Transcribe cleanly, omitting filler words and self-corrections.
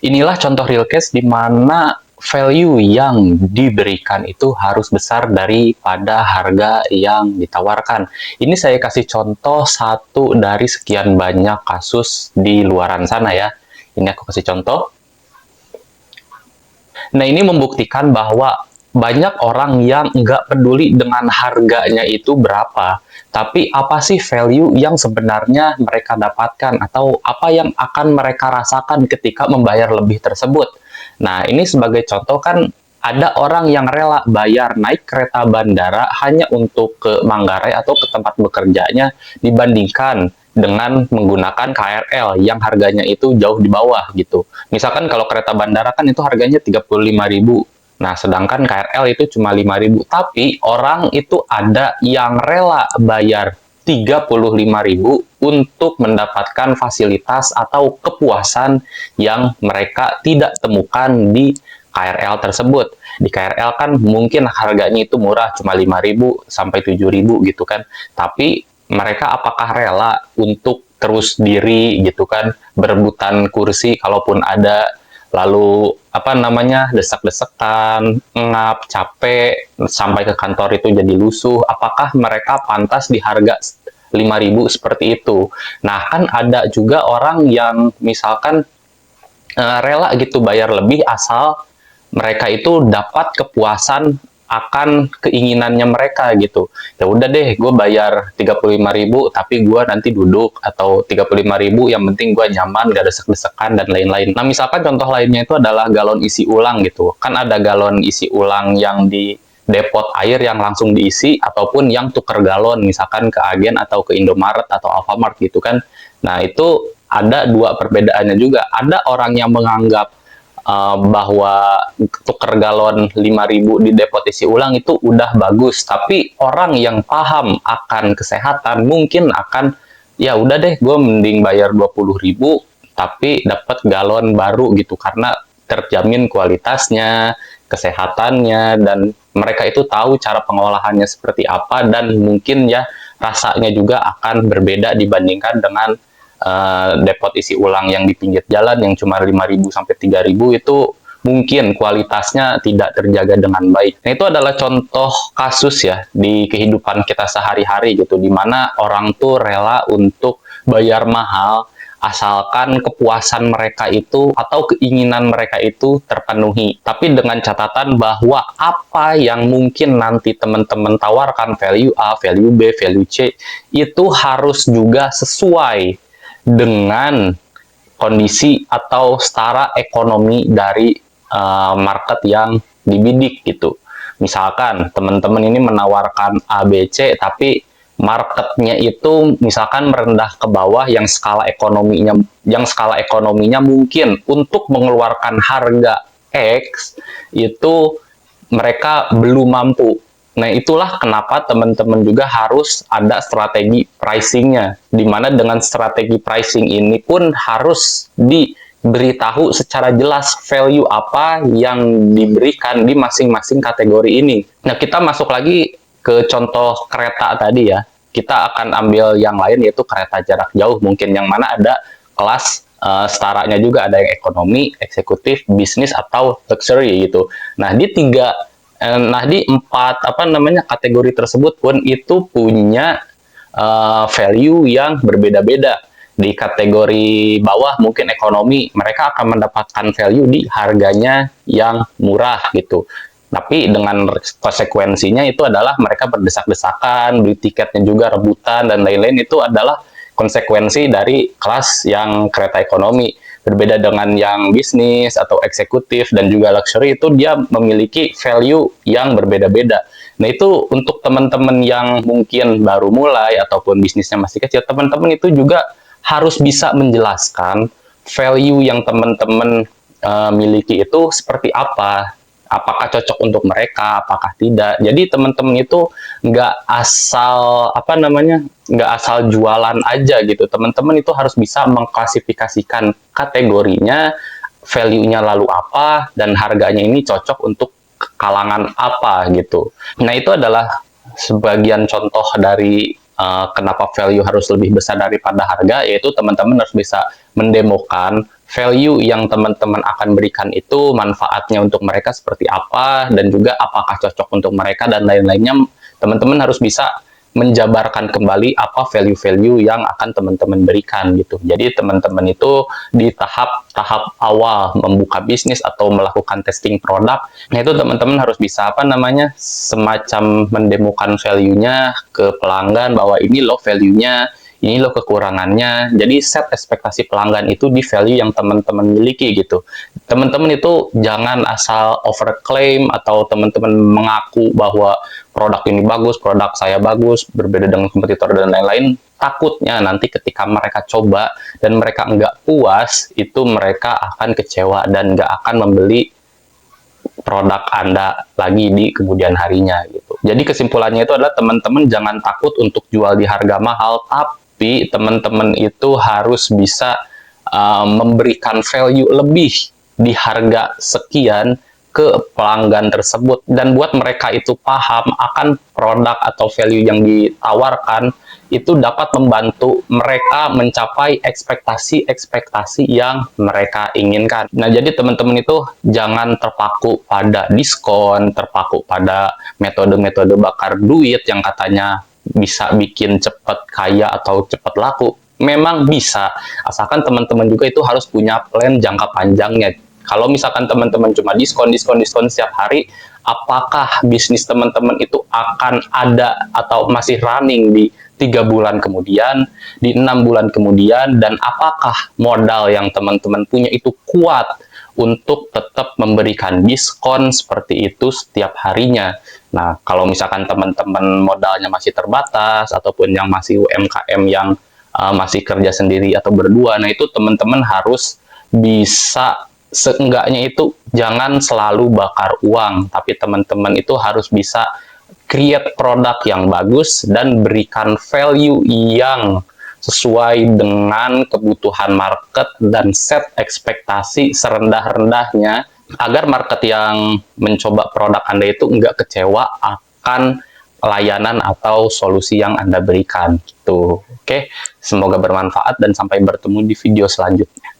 Inilah contoh real case di mana value yang diberikan itu harus besar daripada harga yang ditawarkan. Ini saya kasih contoh satu dari sekian banyak kasus di luaran sana ya. Ini aku kasih contoh. Nah, ini membuktikan bahwa banyak orang yang nggak peduli dengan harganya itu berapa, tapi apa sih value yang sebenarnya mereka dapatkan atau apa yang akan mereka rasakan ketika membayar lebih tersebut. Nah, ini sebagai contoh kan ada orang yang rela bayar naik kereta bandara hanya untuk ke Manggarai atau ke tempat bekerjanya dibandingkan dengan menggunakan KRL yang harganya itu jauh di bawah gitu. Misalkan kalau kereta bandara kan itu harganya 35.000. Nah, sedangkan KRL itu cuma 5.000. Tapi orang itu ada yang rela bayar 35.000 untuk mendapatkan fasilitas atau kepuasan yang mereka tidak temukan di KRL tersebut. Di KRL kan mungkin harganya itu murah, cuma 5.000 sampai 7.000 gitu kan. Tapi mereka apakah rela untuk terus diri gitu kan, berebutan kursi kalaupun ada, lalu apa namanya, desak-desakan, ngap, capek, sampai ke kantor itu jadi lusuh, apakah mereka pantas di harga 5.000 seperti itu? Nah, kan ada juga orang yang misalkan rela gitu bayar lebih asal mereka itu dapat kepuasan akan keinginannya mereka gitu. Ya udah deh, gue bayar 35.000 tapi gue nanti duduk, atau 35.000 yang penting gue nyaman, gak desek-desekan dan lain-lain. Nah, misalkan contoh lainnya itu adalah galon isi ulang gitu. Kan ada galon isi ulang yang di depot air yang langsung diisi, ataupun yang tuker galon misalkan ke agen atau ke Indomaret atau Alfamart gitu kan. Nah, itu ada dua perbedaannya juga. Ada orang yang menganggap bahwa tuker galon 5.000 di depot isi ulang itu udah bagus, tapi orang yang paham akan kesehatan mungkin akan, ya udah deh, gue mending bayar 20.000 tapi dapat galon baru gitu, karena terjamin kualitasnya, kesehatannya, dan mereka itu tahu cara pengolahannya seperti apa, dan mungkin ya rasanya juga akan berbeda dibandingkan dengan depot isi ulang yang di pinggir jalan yang cuma 5.000 sampai 3.000, itu mungkin kualitasnya tidak terjaga dengan baik. Nah, itu adalah contoh kasus ya di kehidupan kita sehari-hari gitu, di mana orang tuh rela untuk bayar mahal asalkan kepuasan mereka itu atau keinginan mereka itu terpenuhi. Tapi dengan catatan bahwa apa yang mungkin nanti teman-teman tawarkan, value A, value B, value C, itu harus juga sesuai dengan kondisi atau setara ekonomi dari market yang dibidik gitu. Misalkan teman-teman ini menawarkan A, B, C, tapi marketnya itu misalkan merendah ke bawah, yang skala ekonominya mungkin untuk mengeluarkan harga X itu mereka belum mampu. Nah, itulah kenapa teman-teman juga harus ada strategi pricing-nya, di mana dengan strategi pricing ini pun harus diberitahu secara jelas value apa yang diberikan di masing-masing kategori ini. Nah, kita masuk lagi ke contoh kereta tadi ya. Kita akan ambil yang lain, yaitu kereta jarak jauh, mungkin yang mana ada kelas setaranya juga, ada yang ekonomi, eksekutif, bisnis, atau luxury gitu. Nah, di empat kategori tersebut pun itu punya value yang berbeda-beda. Di kategori bawah mungkin ekonomi, mereka akan mendapatkan value di harganya yang murah gitu. Tapi dengan konsekuensinya itu adalah mereka berdesak-desakan, beli tiketnya juga rebutan dan lain-lain, itu adalah konsekuensi dari kelas yang kereta ekonomi. Berbeda dengan yang bisnis atau eksekutif dan juga luxury, itu dia memiliki value yang berbeda-beda. Nah, itu untuk teman-teman yang mungkin baru mulai ataupun bisnisnya masih kecil, teman-teman itu juga harus bisa menjelaskan value yang teman-teman miliki itu seperti apa, apakah cocok untuk mereka, apakah tidak. Jadi teman-teman itu nggak asal jualan aja gitu. Teman-teman itu harus bisa mengklasifikasikan kategorinya, value-nya lalu apa, dan harganya ini cocok untuk kalangan apa gitu. Nah, itu adalah sebagian contoh dari kenapa value harus lebih besar daripada harga, yaitu teman-teman harus bisa mendemokan value yang teman-teman akan berikan itu manfaatnya untuk mereka seperti apa, dan juga apakah cocok untuk mereka dan lain-lainnya. Teman-teman harus bisa menjabarkan kembali apa value-value yang akan teman-teman berikan gitu. Jadi teman-teman itu di tahap awal membuka bisnis atau melakukan testing produk, nah itu teman-teman harus bisa semacam mendemokan value-nya ke pelanggan, bahwa ini loh value-nya, ini loh kekurangannya. Jadi set ekspektasi pelanggan itu di value yang teman-teman miliki gitu. Teman-teman itu jangan asal overclaim atau teman-teman mengaku bahwa produk ini bagus, produk saya bagus, berbeda dengan kompetitor dan lain-lain. Takutnya nanti ketika mereka coba dan mereka nggak puas, itu mereka akan kecewa dan nggak akan membeli produk Anda lagi di kemudian harinya gitu. Jadi kesimpulannya itu adalah teman-teman jangan takut untuk jual di harga mahal, tapi teman-teman itu harus bisa memberikan value lebih di harga sekian ke pelanggan tersebut, dan buat mereka itu paham akan produk atau value yang ditawarkan itu dapat membantu mereka mencapai ekspektasi-ekspektasi yang mereka inginkan. Nah, jadi teman-teman itu jangan terpaku pada diskon, terpaku pada metode-metode bakar duit yang katanya bisa bikin cepat kaya atau cepat laku. Memang bisa, asalkan teman-teman juga itu harus punya plan jangka panjangnya. Kalau misalkan teman-teman cuma diskon setiap hari, apakah bisnis teman-teman itu akan ada atau masih running di 3 bulan kemudian, di 6 bulan kemudian, dan apakah modal yang teman-teman punya itu kuat untuk tetap memberikan diskon seperti itu setiap harinya. Nah, kalau misalkan teman-teman modalnya masih terbatas, ataupun yang masih UMKM yang masih kerja sendiri atau berdua, nah itu teman-teman harus bisa seenggaknya itu jangan selalu bakar uang, tapi teman-teman itu harus bisa create produk yang bagus dan berikan value yang sesuai dengan kebutuhan market, dan set ekspektasi serendah-rendahnya agar market yang mencoba produk Anda itu nggak kecewa akan layanan atau solusi yang Anda berikan gitu. Oke, semoga bermanfaat dan sampai bertemu di video selanjutnya.